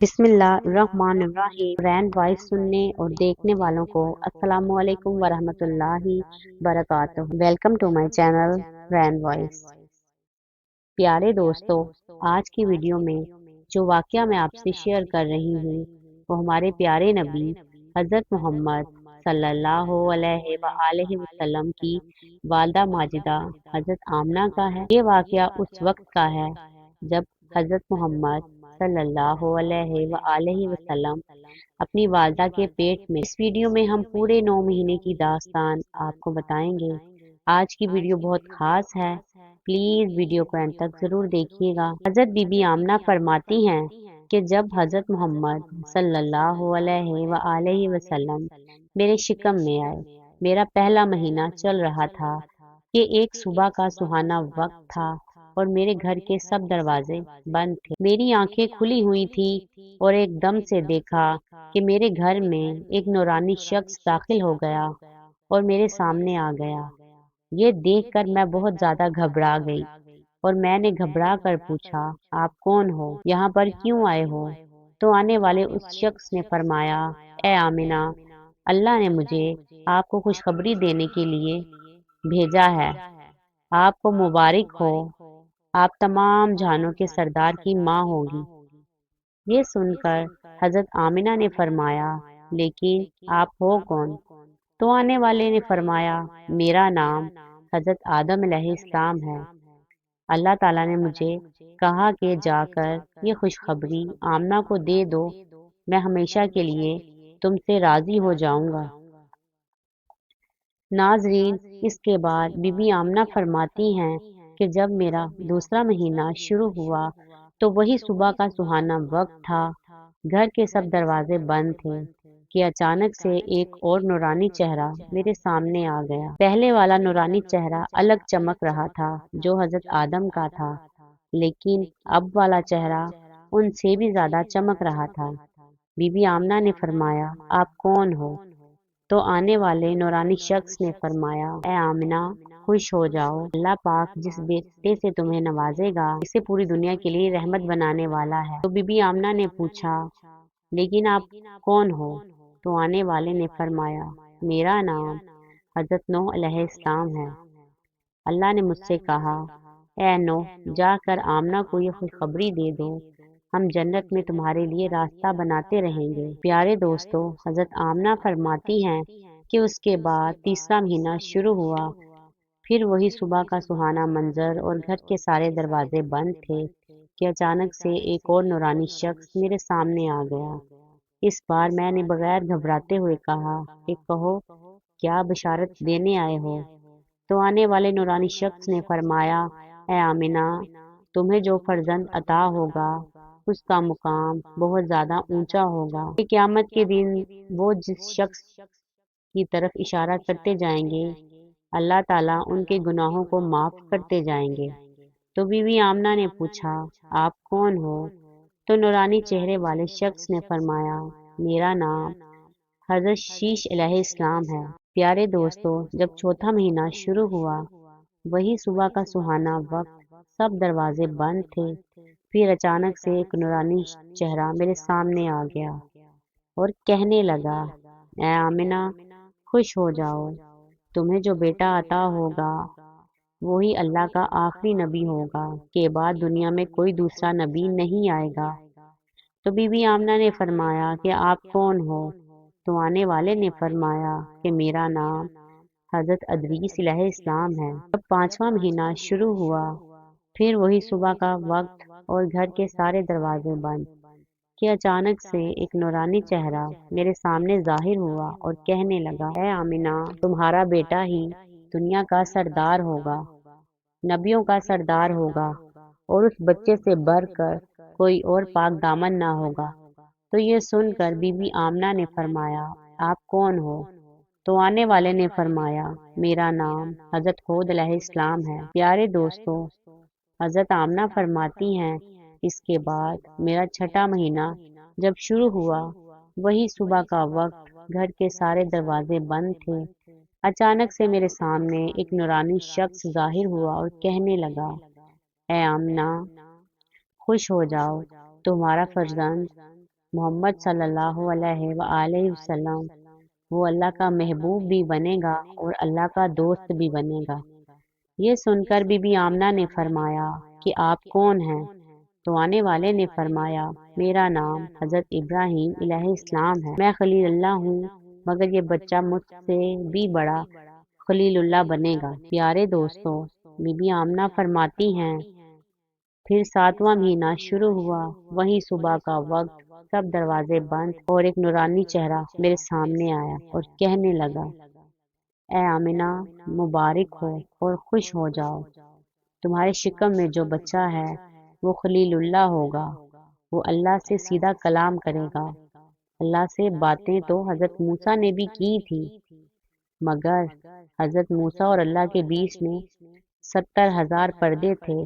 بسم اللہ الرحمن الرحیم۔ برینڈ وائس سننے اور دیکھنے والوں کو السلام علیکم ورحمۃ اللہ وبرکاتہ۔ Welcome to my channel brand voice. پیارے دوستو، آج کی ویڈیو میں جو واقعہ میں آپ سے شیئر کر رہی ہوں وہ ہمارے پیارے نبی حضرت محمد صلی اللہ علیہ وآلہ وسلم کی والدہ ماجدہ حضرت آمنہ کا ہے۔ یہ واقعہ اس وقت کا ہے جب حضرت محمد صلی اللہ علیہ وآلہ وسلم اپنی والدہ کے پیٹ میں۔ اس ویڈیو میں ہم پورے 9 مہینے کی داستان آپ کو بتائیں گے۔ آج کی ویڈیو بہت خاص ہے، پلیز ویڈیو کو اینڈ تک ضرور دیکھیے گا۔ حضرت بی بی آمنہ فرماتی ہیں کہ جب حضرت محمد صلی اللہ علیہ وآلہ وسلم میرے شکم میں آئے، میرا پہلا مہینہ چل رہا تھا کہ ایک صبح کا سہانا وقت تھا اور میرے گھر کے سب دروازے بند تھے۔ میری آنکھیں کھلی ہوئی تھی اور ایک دم سے دیکھا کہ میرے گھر میں ایک نورانی شخص داخل ہو گیا اور میرے سامنے آ گیا۔ یہ دیکھ کر میں بہت زیادہ گھبرا گئی اور میں نے گھبرا کر پوچھا، آپ کون ہو؟ یہاں پر کیوں آئے ہو؟ تو آنے والے اس شخص نے فرمایا، اے آمنہ، اللہ نے مجھے آپ کو خوشخبری دینے کے لیے بھیجا ہے۔ آپ کو مبارک ہو، آپ تمام جہانوں کے سردار کی ماں ہوگی۔ یہ سن کر حضرت آمنہ نے فرمایا، لیکن آپ ہو کون؟ تو آنے والے نے فرمایا، میرا نام حضرت آدم علیہ السلام ہے۔ اللہ تعالیٰ نے مجھے کہا کہ جا کر یہ خوشخبری آمنہ کو دے دو، میں ہمیشہ کے لیے تم سے راضی ہو جاؤں گا۔ ناظرین، اس کے بعد بی بی آمنہ فرماتی ہیں کہ جب میرا دوسرا مہینہ شروع ہوا تو وہی صبح کا سہانا وقت تھا، گھر کے سب دروازے بند تھے کہ اچانک سے ایک اور نورانی چہرہ میرے سامنے آ گیا۔ پہلے والا نورانی چہرہ الگ چمک رہا تھا جو حضرت آدم کا تھا، لیکن اب والا چہرہ ان سے بھی زیادہ چمک رہا تھا۔ بی بی آمنہ نے فرمایا، آپ کون ہو؟ تو آنے والے نورانی شخص نے فرمایا، اے آمنہ، خوش ہو جاؤ، اللہ پاک جس بیٹے سے تمہیں نوازے گا اسے پوری دنیا کے لیے رحمت بنانے والا ہے۔ تو بی بی آمنہ نے پوچھا، لیکن آپ کون ہو؟ تو آنے والے نے فرمایا، میرا نام حضرت نوح علیہ السلام ہے۔ اللہ نے مجھ سے کہا، اے نوح، جا کر آمنہ کو یہ خوشخبری دے دو، ہم جنت میں تمہارے لیے راستہ بناتے رہیں گے۔ پیارے دوستو، حضرت آمنہ فرماتی ہیں کہ اس کے بعد تیسرا مہینہ شروع ہوا، پھر وہی صبح کا سہانا منظر اور گھر کے سارے دروازے بند تھے کہ اچانک سے ایک اور نورانی شخص میرے سامنے آ گیا۔ اس بار میں نے بغیر گھبراتے ہوئے کہا کہ کہو، کیا بشارت دینے آئے ہو؟ تو آنے والے نورانی شخص نے فرمایا، اے آمنہ، تمہیں جو فرزند عطا ہوگا اس کا مقام بہت زیادہ اونچا ہوگا کہ قیامت کے دن وہ جس شخص کی طرف اشارہ کرتے جائیں گے اللہ تعالیٰ ان کے گناہوں کو معاف کرتے جائیں گے۔ تو بی بی آمنہ نے پوچھا، آپ کون ہو؟ تو نورانی چہرے والے شخص نے فرمایا، میرا نام حضرت شیش علیہ السلام ہے۔ پیارے دوستو، جب چوتھا مہینہ شروع ہوا، وہی صبح کا سہانا وقت، سب دروازے بند تھے، پھر اچانک سے ایک نورانی چہرہ میرے سامنے آ گیا اور کہنے لگا، اے آمنہ، خوش ہو جاؤ، تمہیں جو بیٹا عطا ہوگا وہی اللہ کا آخری نبی ہوگا، کے بعد دنیا میں کوئی دوسرا نبی نہیں آئے گا۔ تو بی بی آمنہ نے فرمایا کہ آپ کون ہو؟ تو آنے والے نے فرمایا کہ میرا نام حضرت ادریس علیہ السلام ہے۔ جب پانچواں مہینہ شروع ہوا، پھر وہی صبح کا وقت اور گھر کے سارے دروازے بند کہ اچانک سے ایک نورانی چہرہ میرے سامنے ظاہر ہوا اور کہنے لگا، اے آمنہ، تمہارا بیٹا ہی دنیا کا سردار ہوگا، نبیوں کا سردار ہوگا، اور اس بچے سے بڑھ کر کوئی اور پاک دامن نہ ہوگا۔ تو یہ سن کر بی بی آمنہ نے فرمایا، آپ کون ہو؟ تو آنے والے نے فرمایا، میرا نام حضرت ہود علیہ السلام ہے۔ پیارے دوستو، حضرت آمنہ فرماتی ہیں، اس کے بعد میرا چھٹا مہینہ جب شروع ہوا، وہی صبح کا وقت، گھر کے سارے دروازے بند تھے، اچانک سے میرے سامنے ایک نورانی شخص ظاہر ہوا اور کہنے لگا، اے آمنہ، خوش ہو جاؤ، تمہارا فرزند محمد صلی اللہ علیہ وآلہ وسلم وہ اللہ کا محبوب بھی بنے گا اور اللہ کا دوست بھی بنے گا۔ یہ سن کر بی بی آمنہ نے فرمایا کہ آپ کون ہیں؟ تو آنے والے نے فرمایا میرا نام حضرت ابراہیم علیہ السلام ہے، میں خلیل اللہ ہوں، مگر یہ بچہ مجھ سے بھی بڑا خلیل اللہ بنے گا۔ پیارے دوستو، بی بی آمنہ فرماتی ہیں پھر ساتواں مہینہ شروع ہوا، وہی صبح کا وقت، سب دروازے بند اور ایک نورانی چہرہ میرے سامنے آیا اور کہنے لگا اے آمنہ، مبارک ہو اور خوش ہو جاؤ، تمہارے شکم میں جو بچہ ہے وہ خلیل اللہ ہوگا، وہ اللہ سے سیدھا کلام کرے گا۔ اللہ سے باتیں تو حضرت موسیٰ نے بھی کی تھی، مگر حضرت موسیٰ اور اللہ کے بیچ میں 70,000 پردے تھے،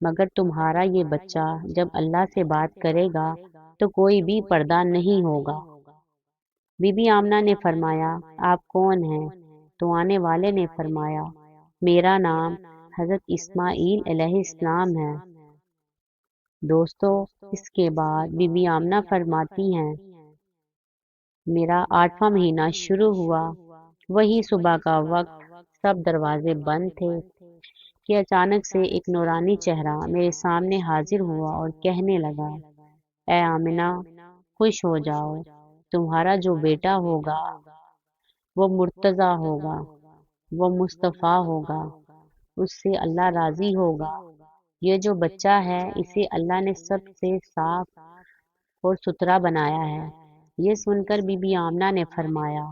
مگر تمہارا یہ بچہ جب اللہ سے بات کرے گا تو کوئی بھی پردہ نہیں ہوگا۔ بی بی آمنہ نے فرمایا آپ کون ہیں؟ تو آنے والے نے فرمایا میرا نام حضرت اسماعیل علیہ السلام ہے۔ دوستو، اس کے بعد بی بی آمنہ فرماتی ہیں میرا 8واں مہینہ شروع ہوا، وہی صبح کا وقت، سب دروازے بند تھے کہ اچانک سے ایک نورانی چہرہ میرے سامنے حاضر ہوا اور کہنے لگا اے آمنہ، خوش ہو جاؤ، تمہارا جو بیٹا ہوگا وہ مرتضیٰ ہوگا، وہ مصطفیٰ ہوگا، اس سے اللہ راضی ہوگا۔ یہ جو بچہ ہے اسے اللہ نے سب سے صاف اور ستھرا بنایا ہے۔ یہ سن کر بی بی آمنہ نے فرمایا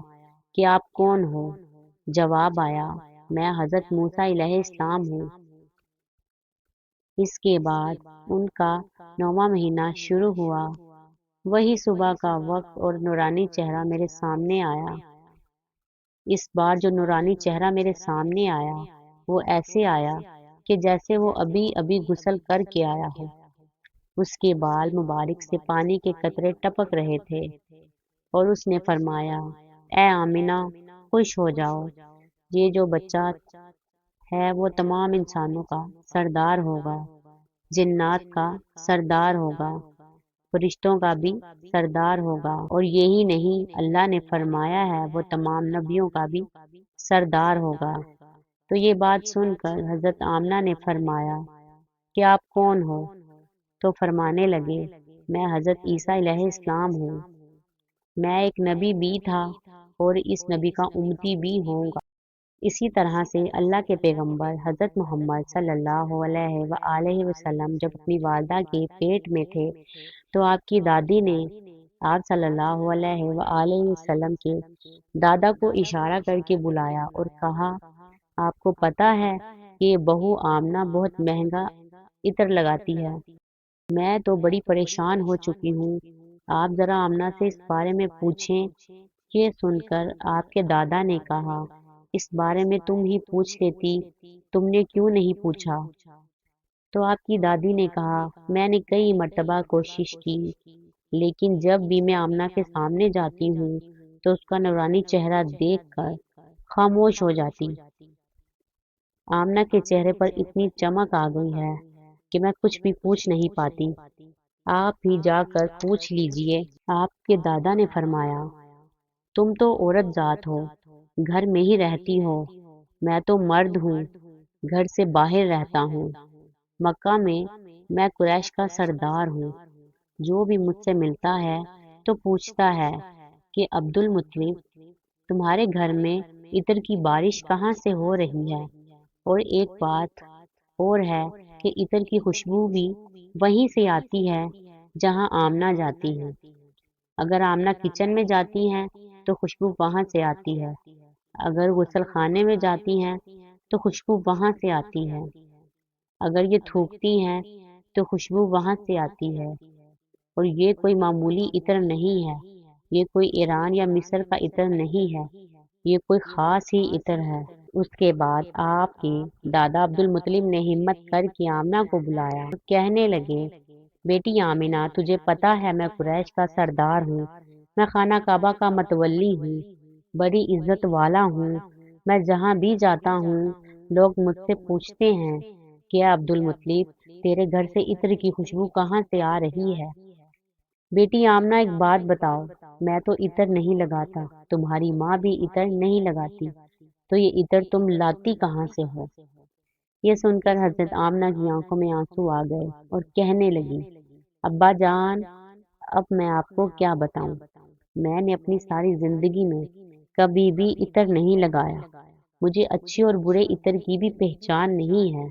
کہ آپ کون ہو؟ جواب آیا میں حضرت موسیٰ علیہ السلام ہوں۔ اس کے بعد ان کا 9واں مہینہ شروع ہوا، وہی صبح کا وقت اور نورانی چہرہ میرے سامنے آیا۔ اس بار جو نورانی چہرہ میرے سامنے آیا وہ ایسے آیا کہ جیسے وہ ابھی ابھی غسل کر کے آیا ہو۔ اس کے بال مبارک سے پانی کے قطرے ٹپک رہے تھے اور اس نے فرمایا اے آمنہ، خوش ہو جاؤ، یہ جو بچہ ہے وہ تمام انسانوں کا سردار ہوگا، جنات کا سردار ہوگا، فرشتوں کا بھی سردار ہوگا، اور یہی نہیں اللہ نے فرمایا ہے وہ تمام نبیوں کا بھی سردار ہوگا۔ تو یہ بات سن کر حضرت آمنہ نے فرمایا کہ آپ کون ہو؟ تو فرمانے لگے میں حضرت عیسیٰ علیہ السلام ہوں، میں ایک نبی بھی تھا اور اس نبی کا امتی بھی ہوں گا۔ اسی طرح سے اللہ کے پیغمبر حضرت محمد صلی اللہ علیہ وآلہ وسلم جب اپنی والدہ کے پیٹ میں تھے تو آپ کی دادی نے آپ صلی اللہ علیہ وآلہ وسلم کے دادا کو اشارہ کر کے بلایا اور کہا آپ کو پتہ ہے کہ یہ بہو آمنہ بہت مہنگا عطر لگاتی ہے، میں تو بڑی پریشان ہو چکی ہوں، آپ ذرا آمنہ سے اس بارے میں پوچھیں۔ یہ سن کر آپ کے دادا نے کہا اس بارے میں تم ہی پوچھ لیتی، تم نے کیوں نہیں پوچھا؟ تو آپ کی دادی نے کہا میں نے کئی مرتبہ کوشش کی، لیکن جب بھی میں آمنہ کے سامنے جاتی ہوں تو اس کا نورانی چہرہ دیکھ کر خاموش ہو جاتی۔ آمنہ کے چہرے پر اتنی چمک آ گئی ہے کہ میں کچھ بھی پوچھ نہیں پاتی، آپ ہی جا کر پوچھ لیجئے۔ آپ کے دادا نے فرمایا تم تو عورت ذات ہو، گھر میں ہی رہتی ہو، میں تو مرد ہوں، گھر سے باہر رہتا ہوں، مکہ میں قریش کا سردار ہوں، جو بھی مجھ سے ملتا ہے تو پوچھتا ہے کہ عبد المطلب تمہارے گھر میں عطر کی بارش کہاں سے ہو رہی ہے؟ اور ایک بات اور ہے کہ عطر کی خوشبو بھی وہیں سے آتی ہے جہاں آمنہ جاتی ہے، اگر آمنہ کچن میں جاتی ہیں تو خوشبو وہاں سے آتی ہے، اگر غسل خانے میں جاتی ہیں تو خوشبو وہاں سے آتی ہے، اگر یہ تھوکتی ہیں تو خوشبو وہاں سے آتی ہے، اور یہ کوئی معمولی عطر نہیں ہے، یہ کوئی ایران یا مصر کا عطر نہیں ہے، یہ کوئی خاص ہی عطر ہے۔ اس کے بعد آپ کے دادا عبد المطلب نے ہمت کر کے آمنہ کو بلایا اور کہنے لگے بیٹی آمنہ، تجھے پتا ہے میں قریش کا سردار ہوں، میں خانہ کعبہ کا متولی ہوں، بڑی عزت والا ہوں، میں جہاں بھی جاتا ہوں لوگ مجھ سے پوچھتے ہیں کہ عبد المطلب تیرے گھر سے عطر کی خوشبو کہاں سے آ رہی ہے؟ بیٹی آمنہ ایک بات بتاؤ، میں تو عطر نہیں لگاتا، تمہاری ماں بھی عطر نہیں لگاتی، تو یہ عطر تم لاتی کہاں سے ہو؟ یہ سن کر حضرت آمنہ کی آنکھوں میں آنسو آ گئے اور کہنے لگی، ابا جان، اب میں آپ کو کیا بتاؤں، میں نے اپنی ساری زندگی میں کبھی بھی عطر نہیں لگایا، مجھے اچھے اور برے عطر کی بھی پہچان نہیں ہے،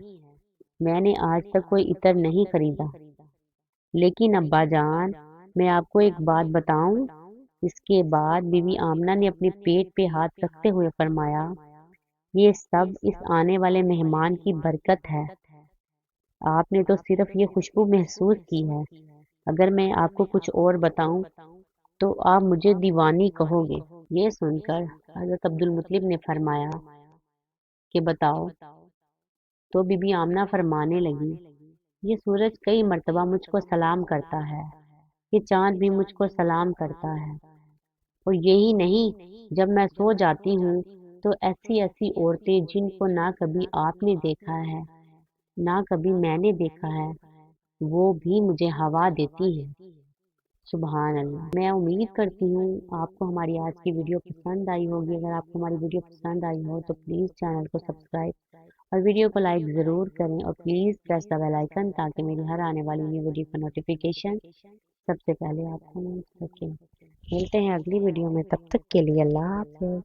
میں نے آج تک کوئی عطر نہیں خریدا۔ لیکن ابا جان، میں آپ کو ایک بات بتاؤں۔ اس کے بعد بی بی آمنہ نے اپنے پیٹ پہ ہاتھ رکھتے ہوئے فرمایا، یہ سب اس آنے والے مہمان کی برکت ہے، آپ نے تو صرف یہ خوشبو محسوس کی ہے، اگر میں آپ کو کچھ اور بتاؤں تو آپ مجھے دیوانی کہو گے۔ یہ سن کر حضرت عبد المطلب نے فرمایا کہ بتاؤ، تو بی بی آمنہ فرمانے لگی، یہ سورج کئی مرتبہ مجھ کو سلام کرتا ہے، یہ چاند بھی مجھ کو سلام کرتا ہے، اور یہی نہیں، جب میں سو جاتی ہوں تو ایسی ایسی عورتیں جن کو نہ کبھی آپ نے دیکھا ہے نہ کبھی میں نے دیکھا ہے، وہ بھی مجھے ہوا دیتی ہیں۔ سبحان اللہ۔ میں امید کرتی ہوں آپ کو ہماری آج کی ویڈیو پسند آئی ہوگی۔ اگر آپ کو ہماری ویڈیو پسند آئی ہو تو پلیز چینل کو سبسکرائب اور ویڈیو کو لائک ضرور کریں، اور please press the bell icon تاکہ میری ہر آنے والی نیو ویڈیو کا نوٹیفیکیشن سب سے پہلے آپ کو مل سکے۔ ملتے ہیں اگلی ویڈیو میں، تب تک کے لیے اللہ حافظ۔